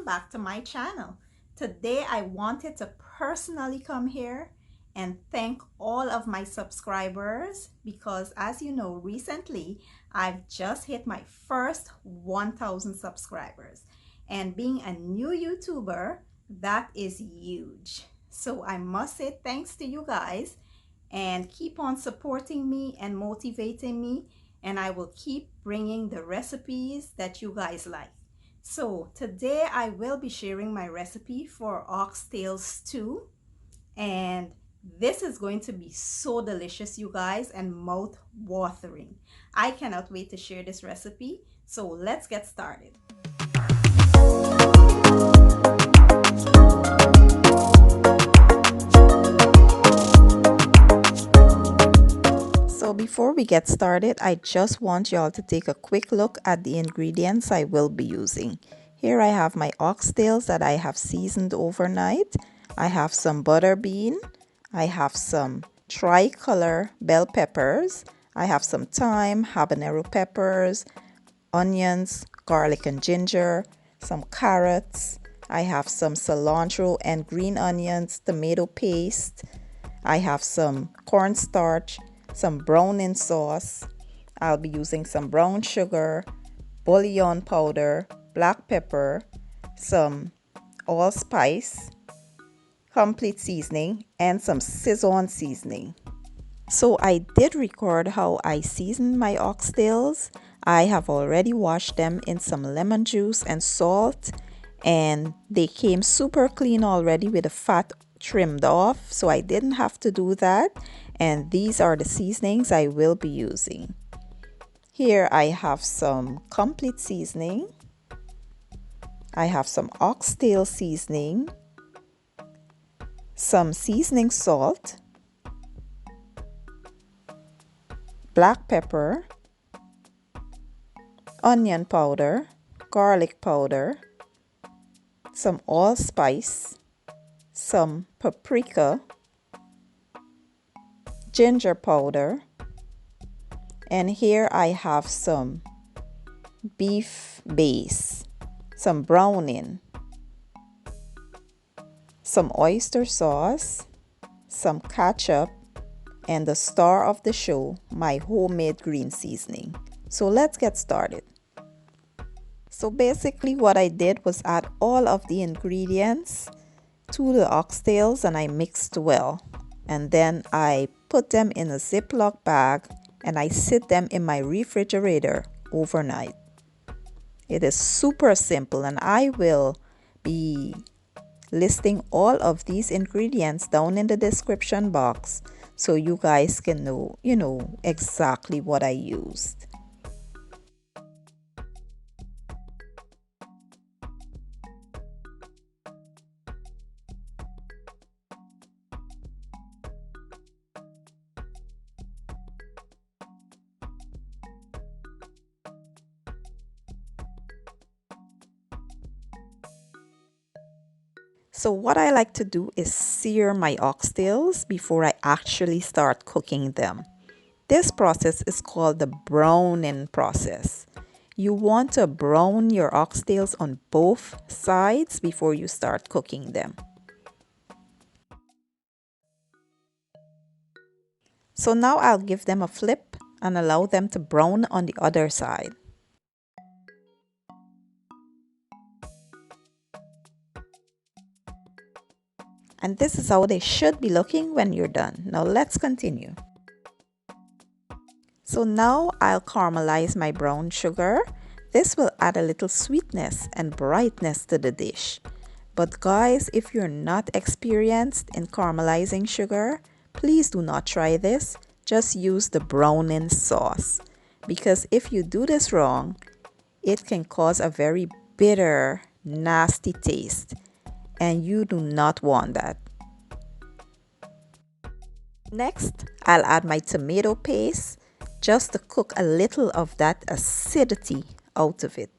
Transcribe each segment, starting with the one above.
back to my channel. Today I wanted to personally come here and thank all of my subscribers because, as you know, recently I've just hit my first 1,000 subscribers, and being a new YouTuber, that is huge. So I must say thanks to you guys, and keep on supporting me and motivating me, and I will keep bringing the recipes that you guys like. So today I will be sharing my recipe for oxtail stew, and this is going to be so delicious, you guys, and mouth watering. I cannot wait to share this recipe. So let's get started. So before we get started, I just want y'all to take a quick look at the ingredients I will be using. Here I have my oxtails that I have seasoned overnight. I have some butter bean. I have some tricolor bell peppers. I have some thyme, habanero peppers, onions, garlic and ginger, some carrots. I have some cilantro and green onions, tomato paste. I have some cornstarch, some browning sauce. I'll be using some brown sugar, bouillon powder, black pepper, some allspice, complete seasoning, and some Sazon seasoning. So I did record how I seasoned my oxtails. I have already washed them in some lemon juice and salt, and they came super clean already with the fat trimmed off, so I didn't have to do that. And these are the seasonings I will be using. Here I have some complete seasoning. I have some oxtail seasoning, some seasoning salt, black pepper, onion powder, garlic powder, some allspice, some paprika, ginger powder, and here I have some beef base, some browning, some oyster sauce, some ketchup, and the star of the show, my homemade green seasoning. So let's get started. So basically what I did was add all of the ingredients to the oxtails and I mixed well. And then I put them in a Ziploc bag and I sit them in my refrigerator overnight. It is super simple, and I will be listing all of these ingredients down in the description box so you guys can know, exactly what I used. So what I like to do is sear my oxtails before I actually start cooking them. This process is called the browning process. You want to brown your oxtails on both sides before you start cooking them. So now I'll give them a flip and allow them to brown on the other side. And this is how they should be looking when you're done. Now let's continue. So now I'll caramelize my brown sugar. This will add a little sweetness and brightness to the dish. But guys, if you're not experienced in caramelizing sugar, please do not try this. Just use the browning sauce. Because if you do this wrong, it can cause a very bitter, nasty taste. And you do not want that. Next, I'll add my tomato paste just to cook a little of that acidity out of it.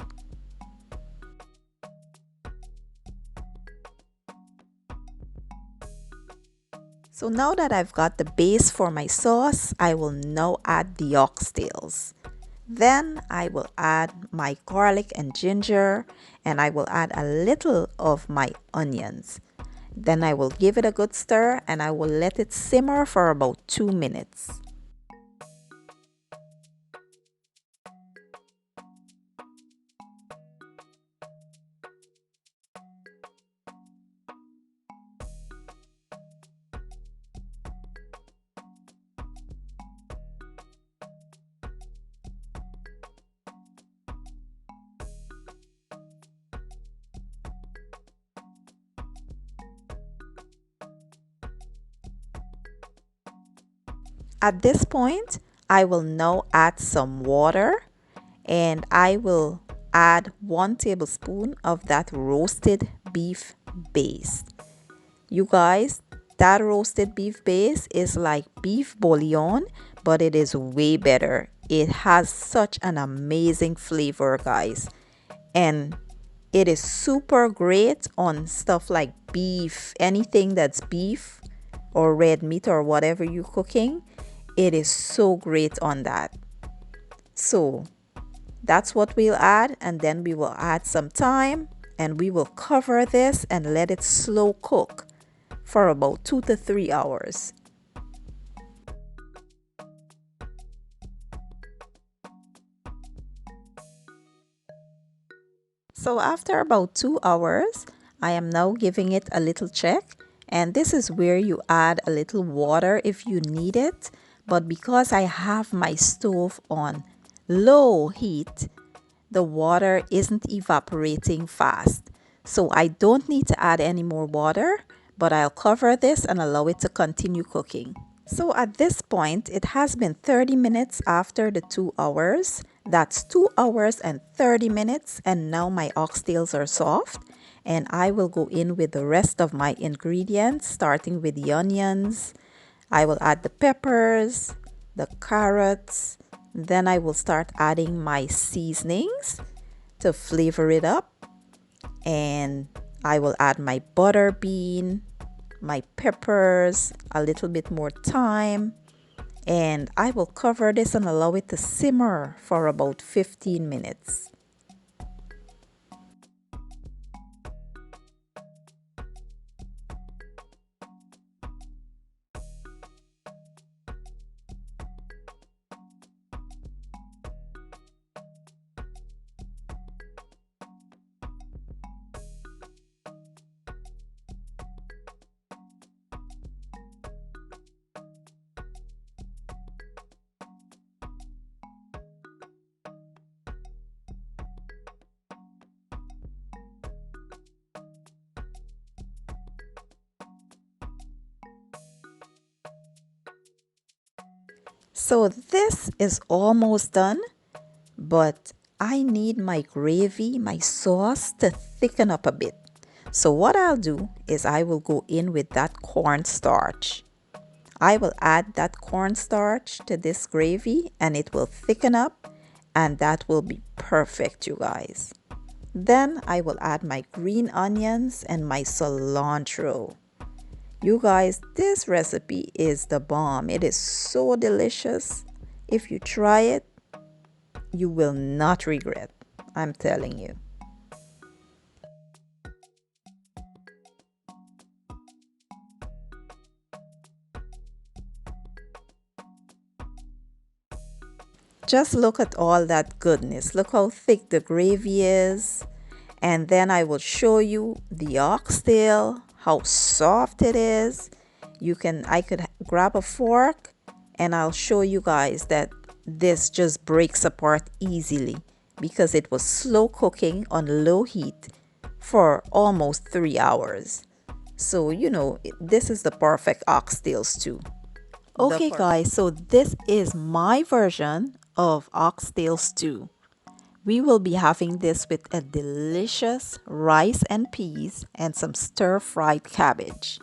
So now that I've got the base for my sauce, I will now add the oxtails. Then I will add my garlic and ginger, and I will add a little of my onions. Then I will give it a good stir and I will let it simmer for about 2 minutes. At this point, I will now add some water and I will add 1 tablespoon of that roasted beef base. You guys, that roasted beef base is like beef bouillon, but it is way better. It has such an amazing flavor, guys. And it is super great on stuff like beef, anything that's beef or red meat or whatever you're cooking. It is so great on that. So that's what we'll add, and then we will add some thyme and we will cover this and let it slow cook for about 2 to 3 hours. So after about 2 hours, I am now giving it a little check, and this is where you add a little water if you need it. But because I have my stove on low heat, the water isn't evaporating fast. So I don't need to add any more water, but I'll cover this and allow it to continue cooking. So at this point, it has been 30 minutes after the 2 hours. That's 2 hours and 30 minutes, and now my oxtails are soft. And I will go in with the rest of my ingredients, starting with the onions. I will add the peppers, the carrots, then I will start adding my seasonings to flavor it up. And I will add my butter bean, my peppers, a little bit more thyme, and I will cover this and allow it to simmer for about 15 minutes. So this is almost done, but I need my gravy, my sauce to thicken up a bit. So what I'll do is I will go in with that cornstarch. I will add that cornstarch to this gravy and it will thicken up, and that will be perfect, you guys. Then I will add my green onions and my cilantro. You guys, this recipe is the bomb. It is so delicious. If you try it, you will not regret. I'm telling you. Just look at all that goodness. Look how thick the gravy is. And then I will show you the oxtail, how soft it is. I could grab a fork and I'll show you guys that this just breaks apart easily because it was slow cooking on low heat for almost 3 hours. So, this is the perfect oxtail stew. Okay guys, so this is my version of oxtail stew. We will be having this with a delicious rice and peas and some stir-fried cabbage.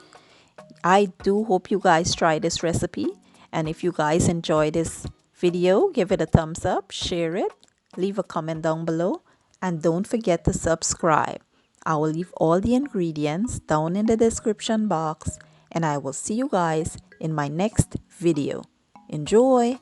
I do hope you guys try this recipe, and if you guys enjoy this video, give it a thumbs up, share it, leave a comment down below, and don't forget to subscribe. I will leave all the ingredients down in the description box, and I will see you guys in my next video. Enjoy!